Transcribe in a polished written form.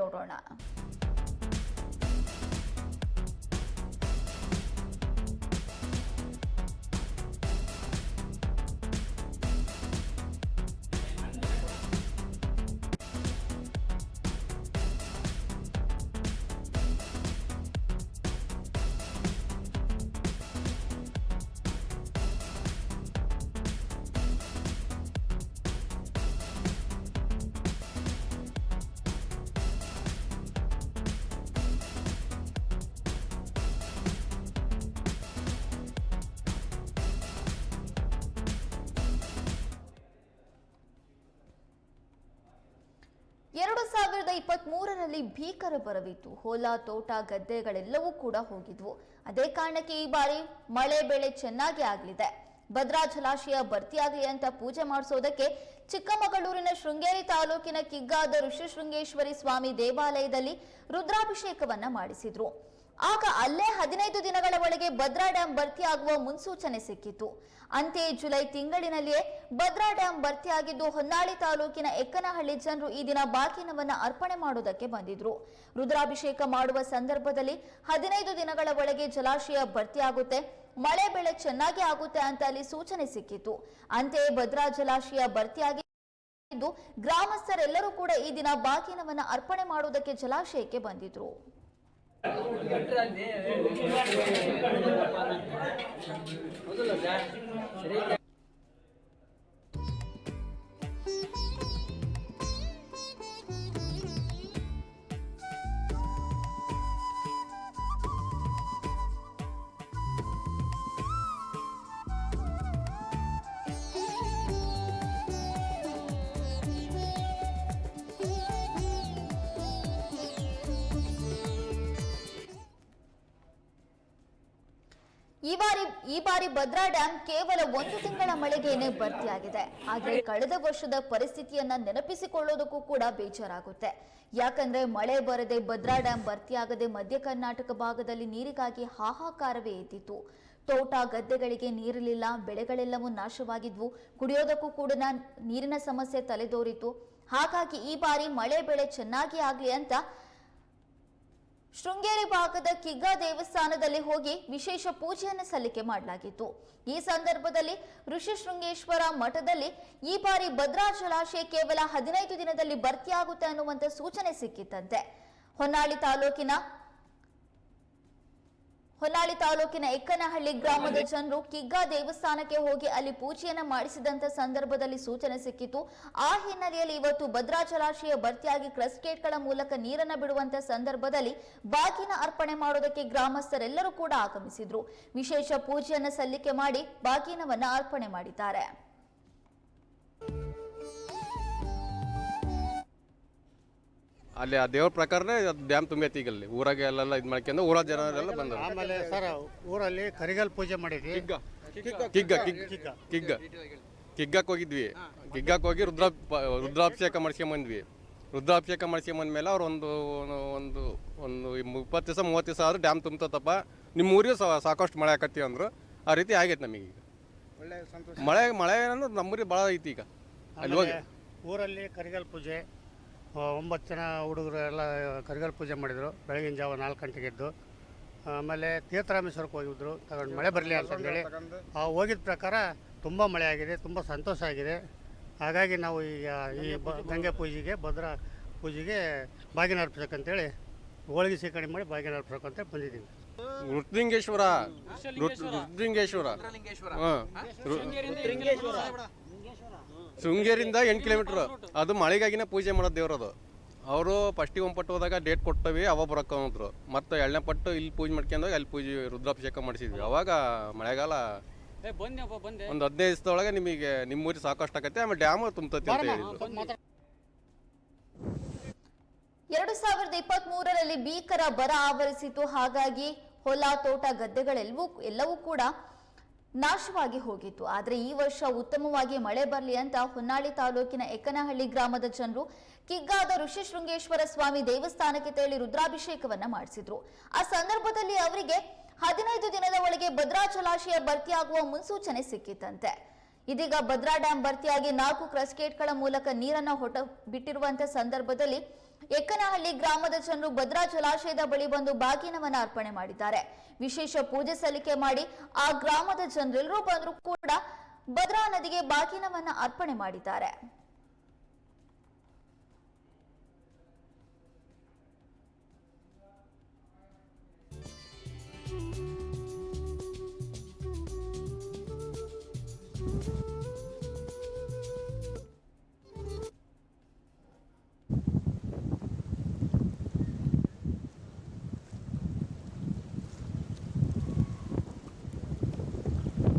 ನೋಡೋಣ. ಎರಡು 2023ರಲ್ಲಿ ಭೀಕರ ಬರವಿತ್ತು. ಹೊಲ, ತೋಟ, ಗದ್ದೆಗಳೆಲ್ಲವೂ ಕೂಡ ಹೋಗಿದ್ವು. ಅದೇ ಕಾರಣಕ್ಕೆ ಈ ಬಾರಿ ಮಳೆ ಬೆಳೆ ಚೆನ್ನಾಗಿ ಆಗಲಿದೆ. ಭದ್ರಾ ಜಲಾಶಯ ಭರ್ತಿಯಾಗಲಿ ಅಂತ ಪೂಜೆ ಮಾಡಿಸೋದಕ್ಕೆ ಚಿಕ್ಕಮಗಳೂರಿನ ಶೃಂಗೇರಿ ತಾಲೂಕಿನ ಕಿಗ್ಗಾದ ಋಷಿಶೃಂಗೇಶ್ವರಿ ಸ್ವಾಮಿ ದೇವಾಲಯದಲ್ಲಿ ರುದ್ರಾಭಿಷೇಕವನ್ನ ಮಾಡಿಸಿದ್ರು. ಆಗ ಅಲ್ಲೇ 15 ದಿನಗಳ ಒಳಗೆ ಭದ್ರಾ ಡ್ಯಾಂ ಭರ್ತಿಯಾಗುವ ಮುನ್ಸೂಚನೆ ಸಿಕ್ಕಿತ್ತು. ಅಂತೆಯೇ ಜುಲೈ ತಿಂಗಳಿನಲ್ಲಿಯೇ ಭದ್ರಾ ಡ್ಯಾಂ ಭರ್ತಿಯಾಗಿದ್ದು ಹೊನ್ನಾಳಿ ತಾಲೂಕಿನ ಎಕ್ಕನಹಳ್ಳಿ ಜನರು ಈ ದಿನ ಬಾಗಿನವನ್ನ ಅರ್ಪಣೆ ಮಾಡೋದಕ್ಕೆ ಬಂದಿದ್ರು. ರುದ್ರಾಭಿಷೇಕ ಮಾಡುವ ಸಂದರ್ಭದಲ್ಲಿ 15 ದಿನಗಳ ಒಳಗೆ ಜಲಾಶಯ ಭರ್ತಿಯಾಗುತ್ತೆ, ಮಳೆ ಬೆಳೆ ಚೆನ್ನಾಗಿ ಆಗುತ್ತೆ ಅಂತ ಅಲ್ಲಿ ಸೂಚನೆ ಸಿಕ್ಕಿತ್ತು. ಅಂತೆಯೇ ಭದ್ರಾ ಜಲಾಶಯ ಭರ್ತಿಯಾಗಿದ್ದು ಗ್ರಾಮಸ್ಥರೆಲ್ಲರೂ ಕೂಡ ಈ ದಿನ ಬಾಗಿನವನ್ನ ಅರ್ಪಣೆ ಮಾಡುವುದಕ್ಕೆ ಜಲಾಶಯಕ್ಕೆ ಬಂದಿದ್ರು. ಈ ಬಾರಿ ಭದ್ರಾ ಡ್ಯಾಂ ಕೇವಲ 1 ತಿಂಗಳ ಮಳೆಗೇನೆ ಭರ್ತಿಯಾಗಿದೆ. ಆದ್ರೆ ಕಳೆದ ವರ್ಷದ ಪರಿಸ್ಥಿತಿಯನ್ನ ನೆನಪಿಸಿಕೊಳ್ಳೋದಕ್ಕೂ ಕೂಡ ಬೇಜಾರಾಗುತ್ತೆ. ಯಾಕಂದ್ರೆ ಮಳೆ ಬರದೆ ಭದ್ರಾ ಡ್ಯಾಂ ಭರ್ತಿಯಾಗದೆ ಮಧ್ಯ ಕರ್ನಾಟಕ ಭಾಗದಲ್ಲಿ ನೀರಿಗಾಗಿ ಹಾಹಾಕಾರವೇ ಎದ್ದಿತ್ತು. ತೋಟ ಗದ್ದೆಗಳಿಗೆ ನೀರಿರಲಿಲ್ಲ, ಬೆಳೆಗಳೆಲ್ಲವೂ ನಾಶವಾಗಿದ್ವು, ಕುಡಿಯೋದಕ್ಕೂ ಕೂಡ ನೀರಿನ ಸಮಸ್ಯೆ ತಲೆದೋರಿತು. ಹಾಗಾಗಿ ಈ ಬಾರಿ ಮಳೆ ಬೆಳೆ ಚೆನ್ನಾಗಿ ಆಗ್ಲಿ ಅಂತ ಶೃಂಗೇರಿ ಭಾಗದ ಕಿಗ್ಗಾ ದೇವಸ್ಥಾನದಲ್ಲಿ ಹೋಗಿ ವಿಶೇಷ ಪೂಜೆಯನ್ನು ಸಲ್ಲಿಕೆ ಮಾಡಲಾಗಿತ್ತು. ಈ ಸಂದರ್ಭದಲ್ಲಿ ಋಷಿಶೃಂಗೇಶ್ವರ ಮಠದಲ್ಲಿ ಈ ಬಾರಿ ಭದ್ರಾ ಜಲಾಶಯ ಕೇವಲ 15 ದಿನದಲ್ಲಿ ಭರ್ತಿಯಾಗುತ್ತೆ ಅನ್ನುವಂತ ಸೂಚನೆ ಸಿಕ್ಕಿತ್ತಂತೆ. ಹೊನ್ನಾಳಿ ತಾಲೂಕಿನ ಎಕ್ಕನಹಳ್ಳಿ ಗ್ರಾಮದ ಜನರು ಕಿಗ್ಗಾ ದೇವಸ್ಥಾನಕ್ಕೆ ಹೋಗಿ ಅಲ್ಲಿ ಪೂಜೆಯನ್ನ ಮಾಡಿಸಿದಂತ ಸಂದರ್ಭದಲ್ಲಿ ಸೂಚನೆ ಸಿಕ್ಕಿತ್ತು. ಆ ಹಿನ್ನೆಲೆಯಲ್ಲಿ ಇವತ್ತು ಭದ್ರಾ ಜಲಾಶಯ ಭರ್ತಿಯಾಗಿ ಕ್ರಸ್ಟ್ ಗೇಟ್ಗಳ ಮೂಲಕ ನೀರನ್ನ ಬಿಡುವಂತ ಸಂದರ್ಭದಲ್ಲಿ ಬಾಗಿನ ಅರ್ಪಣೆ ಮಾಡೋದಕ್ಕೆ ಗ್ರಾಮಸ್ಥರೆಲ್ಲರೂ ಕೂಡ ಆಗಮಿಸಿದ್ರು. ವಿಶೇಷ ಪೂಜೆಯನ್ನ ಸಲ್ಲಿಕೆ ಮಾಡಿ ಬಾಗಿನವನ್ನ ಅರ್ಪಣೆ ಮಾಡಿದ್ದಾರೆ. ಅಲ್ಲಿ ಆ ದೇವ್ರ ಪ್ರಕಾರನೇ ಡ್ಯಾಮ್ ತುಂಬೈತಿ. ಈಗ ಅಲ್ಲಿ ಊರಾಗೆ ಎಲ್ಲ ಇದು ಮಾಡ್ಕೊಂಡು ಊರ ಜನರೆಲ್ಲ ಬಂದರು. ಆಮೇಲೆ ಸರ್ ಊರಲ್ಲಿ ಕರಿಗಲ್ ಪೂಜೆ ಮಾಡಿದ್ವಿ. ಕಿಗ್ಗಕ್ಕೆ ಹೋಗಿದ್ವಿ. ಕಿಗ್ಗಕ್ಕೆ ಹೋಗಿ ರುದ್ರಾಭಿಷೇಕ ಮಾಡಿಸ್ಕೊಂಬಂದ್ವಿ. ರುದ್ರಾಭಿಷೇಕ ಮಾಡಿಸ್ಕೊಂಬಂದ್ಮೇಲೆ ಅವ್ರು ಒಂದು 20 ದಿವಸ 30 ದಿವಸ ಆದ್ರೂ ಡ್ಯಾಮ್ ತುಂಬತಪ್ಪ, ನಿಮ್ಮ ಊರಿಗೆ ಸಾಕಷ್ಟು ಮಳೆ ಆಕತ್ತಿ ಅಂದರು. ಆ ರೀತಿ ಆಗೈತೆ ನಮಗೀಗ. ಮಳೆ ಅನ್ನೋದು ನಮ್ಮೂರಿಗೆ ಭಾಳ ಐತಿ. ಈಗ ಅಲ್ಲಿ ಹೋಗಿ ಊರಲ್ಲಿ ಕರಿಗಲ್ ಪೂಜೆ 9 ಜನ ಹುಡುಗರು ಎಲ್ಲ ಕರಿಗಲ್ ಪೂಜೆ ಮಾಡಿದರು. ಬೆಳಗಿನ ಜಾವ 4 ಗಂಟೆಗೆ ಎದ್ದು ಆಮೇಲೆ ತೀರ್ಥರಾಮೇಶ್ವರಕ್ಕೆ ಹೋಗಿದ್ರು ತಗೊಂಡು ಮಳೆ ಬರಲಿ ಅಂತಂದೇಳಿ. ಹೋಗಿದ ಪ್ರಕಾರ ತುಂಬ ಮಳೆ ಆಗಿದೆ, ತುಂಬ ಸಂತೋಷ ಆಗಿದೆ. ಹಾಗಾಗಿ ನಾವು ಈಗ ಈ ಗಂಗೆ ಪೂಜೆಗೆ ಭದ್ರಾ ಪೂಜೆಗೆ ಬಾಗಿನ ಅರ್ಪಿಸಕ್ಕಂತೇಳಿ ಹೋಳಿಗೆ ಸ್ವೀಕರಣೆ ಮಾಡಿ ಬಾಗಿನ ಅರ್ಪಿಸಕ್ಕಂತ ಬಂದಿದ್ದೀವಿ. ರುದ್ರಿಂಗೇಶ್ವರ ಶೃಂಗೇರಿಂದ 8 ಕಿಲೋಮೀಟ್ರ್. ಅದು ಮಳೆಗಾಗಿನೇ ಪೂಜೆ ಮಾಡೋದು ದೇವ್ರದು. ಅವರು ಫಸ್ಟಿಗೆ ಒಂದು ಪಟ್ಟು ಹೋದಾಗ ಡೇಟ್ ಕೊಟ್ಟವಿ, ಅವ ಬರೋಕ್ಕಂದ್ರು. ಮತ್ತು 2ನೇ ಪಟ್ಟು ಇಲ್ಲಿ ಪೂಜೆ ಮಾಡ್ಕೊಂಡೋಗಿ ಅಲ್ಲಿ ಪೂಜೆ ರುದ್ರಾಭಿಷೇಕ ಮಾಡಿಸಿದ್ವಿ. ಅವಾಗ ಮಳೆಗಾಲ ಒಂದು 15 ದಿವಸದೊಳಗೆ ನಿಮಗೆ ನಿಮ್ಮ ಊರಿಗೆ ಸಾಕಷ್ಟು ಆಕೈತೆ. ಆಮೇಲೆ ಡ್ಯಾಮ್ ತುಂಬತೈತಿ ಅಂತ ಹೇಳಿದ್ರು. 2023ರಲ್ಲಿ ಭೀಕರ ಬರ ಆವರಿಸಿತು. ಹಾಗಾಗಿ ಹೊಲ, ತೋಟ, ಗದ್ದೆಗಳೆಲ್ಲವೂ ಕೂಡ ನಾಶವಾಗಿ ಹೋಗಿತ್ತು. ಆದರೆ ಈ ವರ್ಷ ಉತ್ತಮವಾಗಿ ಮಳೆ ಬರಲಿ ಅಂತ ಹೊನ್ನಾಳಿ ತಾಲೂಕಿನ ಎಕ್ಕನಹಳ್ಳಿ ಗ್ರಾಮದ ಜನರು ಕಿಗ್ಗಾದ ಋಷಿಶೃಂಗೇಶ್ವರ ಸ್ವಾಮಿ ದೇವಸ್ಥಾನಕ್ಕೆ ತೆರಳಿ ರುದ್ರಾಭಿಷೇಕವನ್ನ ಮಾಡಿಸಿದ್ರು. ಆ ಸಂದರ್ಭದಲ್ಲಿ ಅವರಿಗೆ 15 ದಿನದ ಒಳಗೆ ಭದ್ರಾ ಜಲಾಶಯ ಭರ್ತಿಯಾಗುವ ಮುನ್ಸೂಚನೆ ಸಿಕ್ಕಿತ್ತಂತೆ. ಇದೀಗ ಭದ್ರಾ ಡ್ಯಾಂ ಭರ್ತಿಯಾಗಿ 4 ಕ್ರಸ್ಟ್ ಗೇಟ್ಗಳ ಮೂಲಕ ನೀರನ್ನ ಬಿಟ್ಟಿರುವಂತಹ ಸಂದರ್ಭದಲ್ಲಿ ಎಕ್ಕನಹಳ್ಳಿ ಗ್ರಾಮದ ಜನರು ಭದ್ರಾ ಜಲಾಶಯದ ಬಳಿ ಬಂದು ಬಾಗಿನವನ್ನ ಅರ್ಪಣೆ ಮಾಡಿದ್ದಾರೆ. ವಿಶೇಷ ಪೂಜೆ ಸಲ್ಲಿಕೆ ಮಾಡಿ ಆ ಗ್ರಾಮದ ಜನರೆಲ್ಲರೂ ಬಂದರೂ ಕೂಡ ಭದ್ರಾ ನದಿಗೆ ಬಾಗಿನವನ್ನ ಅರ್ಪಣೆ ಮಾಡಿದ್ದಾರೆ.